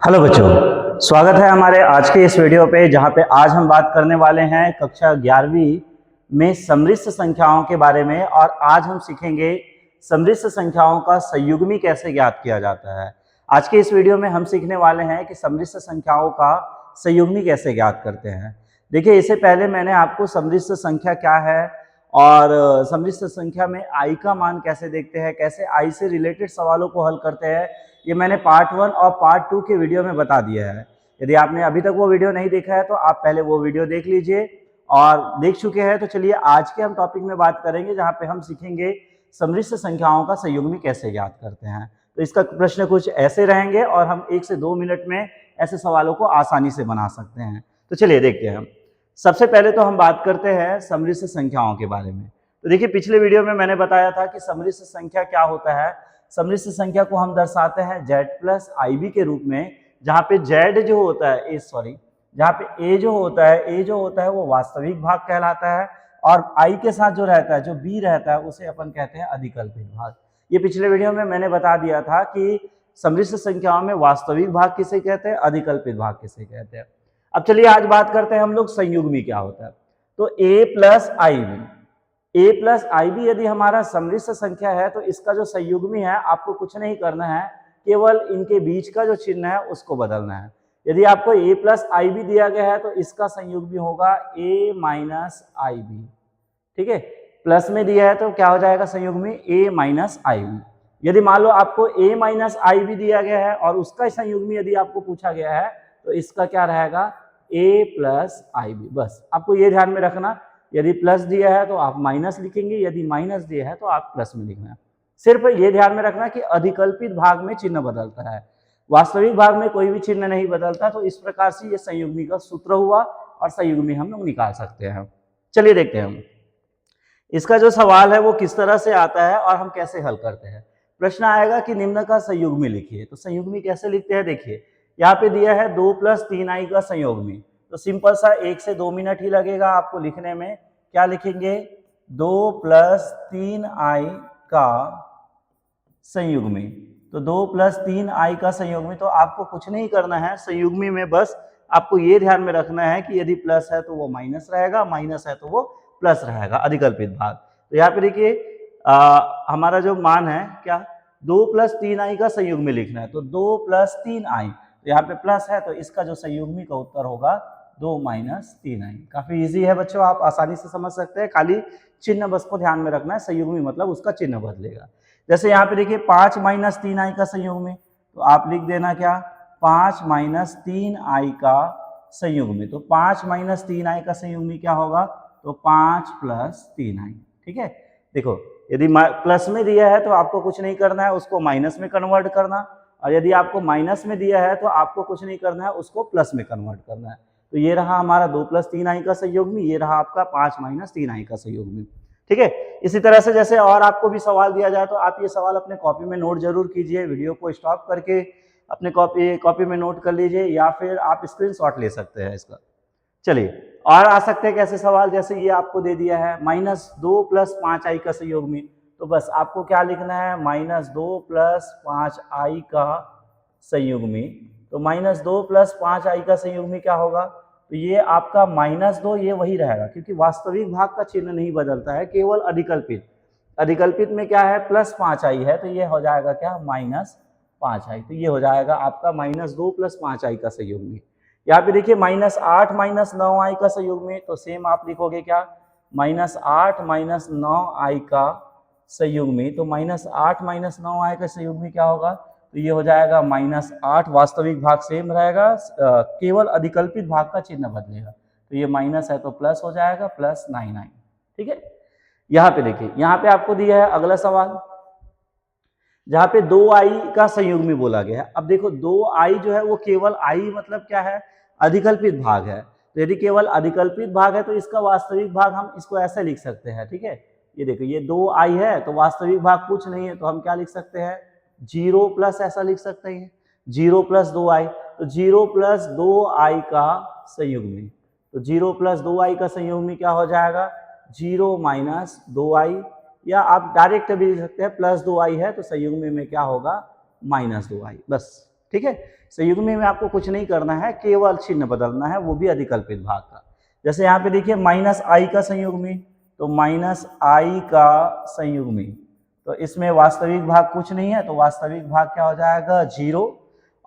Hello बच्चों, स्वागत है हमारे आज के इस वीडियो पे जहाँ पे आज हम बात करने वाले हैं कक्षा 11वीं में समृद्ध संख्याओं के बारे में। और आज हम सीखेंगे समृद्ध संख्याओं का संयुग्मी कैसे ज्ञात किया जाता है। आज के इस वीडियो में हम सीखने वाले हैं कि समृद्ध संख्याओं का संयुग्मी कैसे ज्ञात करते हैं। देखिए, इससे पहले मैंने आपको समृद्ध संख्या क्या है और समृद्ध संख्या में आई का मान कैसे देखते हैं, कैसे आई से रिलेटेड सवालों को हल करते हैं, ये मैंने पार्ट 1 और पार्ट 2 के वीडियो में बता दिया है। यदि आपने अभी तक वो वीडियो नहीं देखा है तो आप पहले वो वीडियो देख लीजिए, और देख चुके हैं तो चलिए आज के हम टॉपिक में बात करेंगे जहाँ पे हम सीखेंगे समृद्ध संख्याओं का संयुग्मी कैसे ज्ञात करते हैं। तो इसका प्रश्न कुछ ऐसे रहेंगे और हम 1 से 2 मिनट में ऐसे सवालों को आसानी से बना सकते हैं। तो चलिए देखते हैं हम। सबसे पहले तो हम बात करते हैं समृद्ध संख्याओं के बारे में। तो देखिए, पिछले वीडियो में मैंने बताया था कि समृद्ध संख्या क्या होता है। समृद्ध संख्या को हम दर्शाते हैं z प्लस IB के रूप में, जहाँ पे z जो होता है जहाँ पे a जो होता है वो वास्तविक भाग कहलाता है, और i के साथ जो रहता है, जो b रहता है, उसे अपन कहते हैं अधिकल्पित भाग। ये पिछले वीडियो में मैंने बता दिया था कि समृद्ध संख्याओं में वास्तविक भाग किसे कहते हैं, अधिकल्पित भाग किसे कहते हैं। अब चलिए आज बात करते हैं हम लोग संयुग्मी क्या होता है। तो a प्लस IB यदि हमारा समृद्ध संख्या है तो इसका जो संयुग्मी है, आपको कुछ नहीं करना है, केवल इनके बीच का जो चिन्ह है उसको बदलना है। यदि आपको a प्लस IB दिया गया है तो इसका संयुग्मी होगा a माइनस IB। ठीक है, प्लस में दिया है तो क्या हो जाएगा संयुग्मी a माइनस IB। यदि मान लो आपको a माइनस IB दिया गया है और उसका संयुग्मी यदि आपको पूछा गया है तो इसका क्या रहेगा a प्लस IB। बस आपको ये ध्यान में रखना, यदि प्लस दिया है तो आप माइनस लिखेंगे, यदि माइनस दिया है तो आप प्लस में लिखना है। सिर्फ ये ध्यान में रखना कि अधिकल्पित भाग में चिन्ह बदलता है, वास्तविक भाग में कोई भी चिन्ह नहीं बदलता। तो इस प्रकार से ये संयुग्मी का सूत्र हुआ और संयुग्मी हम लोग निकाल सकते हैं। चलिए देखते हैं हम इसका जो सवाल है वो किस तरह से आता है और हम कैसे हल करते हैं। प्रश्न आएगा कि निम्न का संयुग्मी लिखिए। तो संयुग्मी कैसे लिखते हैं, देखिए यहाँ पे दिया है 2 प्लस 3i का संयुग्मी। तो सिंपल सा 1 से 2 मिनट ही लगेगा आपको लिखने में। क्या लिखेंगे, 2 प्लस 3i का संयुग्मी। तो 2 प्लस 3i का संयुग्मी, तो आपको कुछ नहीं करना है संयुग्मी में, बस आपको ये ध्यान में रखना है कि यदि प्लस है तो वो माइनस रहेगा, माइनस है तो वो प्लस रहेगा, अधिकल्पित भाग। तो यहाँ पे देखिए हमारा जो मान है क्या, 2 प्लस 3i का संयुग्मी लिखना है। तो 2 प्लस 3i, तो यहाँ पे प्लस है तो इसका जो संयुग्मी का उत्तर होगा 2 माइनस 3i। काफी इजी है बच्चों, आप आसानी से समझ सकते हैं, खाली चिन्ह बस को ध्यान में रखना है। संयुग्मी मतलब उसका चिन्ह बदलेगा। जैसे यहाँ पे देखिए 5 माइनस 3i का संयुग्मी, तो आप लिख देना क्या, 5 माइनस 3i का संयुग्मी। तो 5 माइनस 3i का संयुग्मी क्या होगा, तो 5 प्लस 3i। ठीक है, देखो यदि प्लस में दिया है तो आपको कुछ नहीं करना है, उसको माइनस में कन्वर्ट करना, और यदि आपको माइनस में दिया है तो आपको कुछ नहीं करना है, उसको प्लस में कन्वर्ट करना है। तो ये रहा हमारा 2 प्लस 3i का संयुग्मी, ये रहा आपका 5 माइनस 3i का संयुग्मी। ठीक है, इसी तरह से जैसे और आपको भी सवाल दिया जाए तो आप ये सवाल अपने कॉपी में नोट जरूर कीजिए, वीडियो को स्टॉप करके अपने कॉपी में नोट कर लीजिए, या फिर आप स्क्रीनशॉट ले सकते हैं इसका। चलिए और आ सकते हैं कैसे सवाल, जैसे ये आपको दे दिया है -2 प्लस 5i का संयुग्मी। तो बस आपको क्या लिखना है, -2 प्लस 5i का संयुग्मी। तो -2 प्लस 5i का संयुग्मी क्या होगा, तो ये आपका -2 ये वही रहेगा, क्योंकि वास्तविक भाग का चिन्ह नहीं बदलता है, केवल अधिकल्पित में क्या है, प्लस 5i है, तो ये हो जाएगा क्या, -5i। तो ये हो जाएगा आपका -2 प्लस 5i का संयुग्मी। यहाँ पे देखिए -8 माइनस 9i का संयुग्मी, तो सेम आप लिखोगे क्या, -8 माइनस 9i का संयुग्मी। तो -8 माइनस 9i का संयुग्मी क्या होगा, तो ये हो जाएगा -8। वास्तविक भाग सेम रहेगा, केवल अधिकल्पित भाग का चिन्ह बदलेगा। तो ये माइनस है तो प्लस हो जाएगा, प्लस 9i। ठीक है, यहाँ पे देखिए, यहाँ पे आपको दिया है अगला सवाल जहाँ पे 2i का संयुग्मी बोला गया है। अब देखो 2i जो है वो केवल i मतलब क्या है, अधिकल्पित भाग है। तो यदि केवल अधिकल्पित भाग है तो इसका वास्तविक भाग हम इसको ऐसे लिख सकते हैं। ठीक है, ये देखो ये 2i है तो वास्तविक भाग कुछ नहीं है, तो हम क्या लिख सकते हैं, 0 प्लस ऐसा लिख सकते हैं, 0 प्लस 2i। तो 0 प्लस 2i का संयुग्मी, तो 0 प्लस 2i का संयुग्मी क्या हो जाएगा, 0 माइनस 2i, या आप डायरेक्ट भी लिख सकते हैं, प्लस 2i है तो संयुग्मी में क्या होगा, -2i। बस ठीक है, संयुग्मी में आपको कुछ नहीं करना है, केवल चिन्ह बदलना है, वो भी अधिकल्पित भाग का। जैसे यहाँ पे देखिए माइनस आई का संयुग्मी, तो माइनस आई का संयुग्मी, तो इसमें वास्तविक भाग कुछ नहीं है, तो वास्तविक भाग क्या हो जाएगा 0,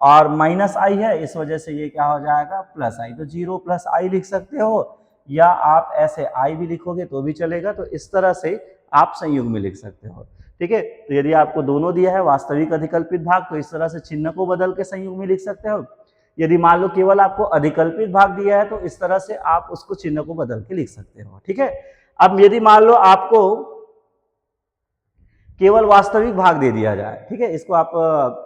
और माइनस आई है इस वजह से ये क्या हो जाएगा प्लस आई, तो 0 प्लस आई लिख सकते हो, या आप ऐसे आई भी लिखोगे तो भी चलेगा। तो इस तरह से आप संयुग्मी लिख सकते हो। ठीक है, तो यदि आपको दोनों दिया है वास्तविक अधिकल्पित भाग, तो इस तरह से चिन्ह को बदल के संयुग्मी लिख सकते हो। यदि मान लो केवल आपको अधिकल्पित भाग दिया है, तो इस तरह से आप उसको चिन्ह को बदल के लिख सकते हो। ठीक है, अब यदि मान लो आपको केवल वास्तविक भाग दे दिया जाए, ठीक है, इसको आप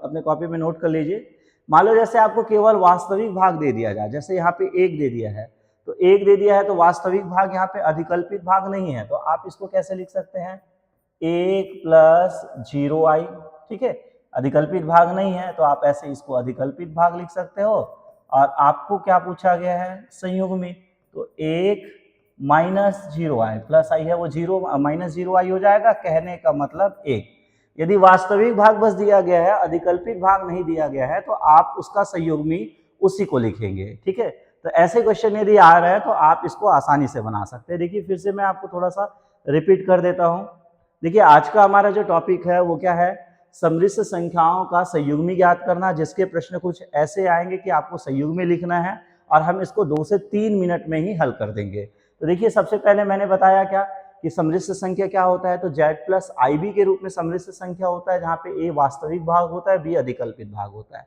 अपने कॉपी में नोट कर लीजिए। मान लो जैसे आपको केवल वास्तविक भाग दे दिया जाए, जैसे यहाँ पे 1 दे दिया है, तो 1 दे दिया है तो वास्तविक भाग यहाँ पे अधिकल्पित भाग नहीं है, तो आप इसको कैसे लिख सकते हैं 1 प्लस 0i। ठीक है, अधिकल्पित भाग नहीं है तो आप ऐसे इसको अधिकल्पित भाग लिख सकते हो। और आपको क्या पूछा गया है संयुग्मी, तो 1 माइनस 0i प्लस आई है, वो 0 माइनस 0i हो जाएगा, कहने का मतलब 1। यदि वास्तविक भाग बस दिया गया है, अधिकल्पित भाग नहीं दिया गया है, तो आप उसका संयुग्मी उसी को लिखेंगे। ठीक है, तो ऐसे क्वेश्चन यदि आ रहे हैं तो आप इसको आसानी से बना सकते हैं। देखिए फिर से मैं आपको थोड़ा सा रिपीट कर देता हूँ। देखिए आज का हमारा जो टॉपिक है वो क्या है, सम्मिश्र संख्याओं का संयुग्मी ज्ञात करना, जिसके प्रश्न कुछ ऐसे आएंगे कि आपको संयुग्मी लिखना है और हम इसको 2 से 3 मिनट में ही हल कर देंगे। तो देखिए सबसे पहले मैंने बताया क्या कि सम्मिश्र संख्या क्या होता है, तो z प्लस IB के रूप में सम्मिश्र संख्या होता है, जहाँ पे a वास्तविक भाग होता है, b अधिकल्पित भाग होता है।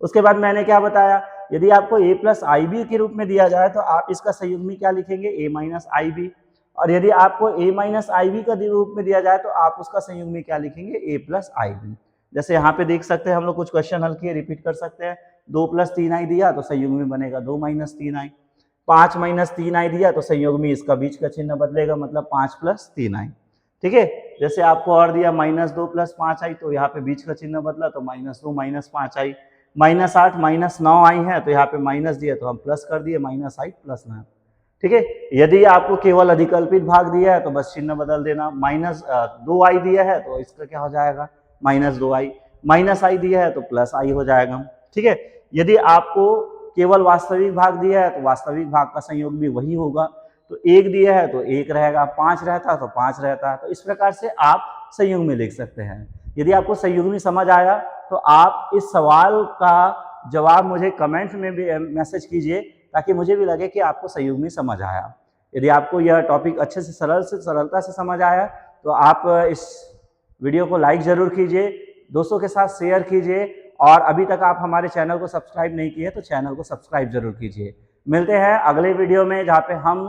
उसके बाद मैंने क्या बताया, यदि आपको a प्लस IB के रूप में दिया जाए तो आप इसका संयुग्मी क्या लिखेंगे a माइनस IB, और यदि आपको a माइनस IB का रूप में दिया जाए तो आप उसका संयुग्मी क्या लिखेंगे a प्लस IB। जैसे यहाँ पे देख सकते हैं हम लोग कुछ क्वेश्चन हल किए, रिपीट कर सकते हैं। 2 प्लस 3i दिया तो संयुग्मी बनेगा 2 माइनस 3i। 5 माइनस 3i दिया तो संयुग्मी इसका बीच का चिन्ह बदलेगा, मतलब 5 प्लस 3i। ठीक है, जैसे आपको और दिया माइनस 2 प्लस 5i, तो यहाँ पे बीच का चिन्ह बदला तो minus 2 minus 5i। Minus 8 minus 9i है, तो यहाँ पे माइनस दिया तो हम प्लस कर दिए, माइनस 8 प्लस 9। ठीक है, यदि आपको केवल अधिकल्पित भाग दिया है तो बस चिन्ह बदल देना, माइनस 2i दिया है तो इसका क्या हो जाएगा माइनस 2i, माइनस i दिया है तो प्लस i हो जाएगा। ठीक है, यदि आपको केवल वास्तविक भाग दिया है तो वास्तविक भाग का संयोग भी वही होगा, तो 1 दिया है तो 1 रहेगा, 5 रहता तो 5 रहता है। तो इस प्रकार से आप संयुग्मी में लिख सकते हैं। यदि आपको संयुग्मी समझ आया तो आप इस सवाल का जवाब मुझे कमेंट में भी मैसेज कीजिए, ताकि मुझे भी लगे कि आपको संयुग्मी समझ आया। यदि आपको यह टॉपिक अच्छे से सरलता से समझ आया तो आप इस वीडियो को लाइक ज़रूर कीजिए, दोस्तों के साथ शेयर कीजिए, और अभी तक आप हमारे चैनल को सब्सक्राइब नहीं किए तो चैनल को सब्सक्राइब जरूर कीजिए। मिलते हैं अगले वीडियो में, जहाँ पे हम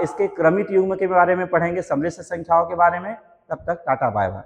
इसके क्रमित युग्म के बारे में पढ़ेंगे, सम्मिश्र संख्याओं के बारे में। तब तक टाटा बाय बाय।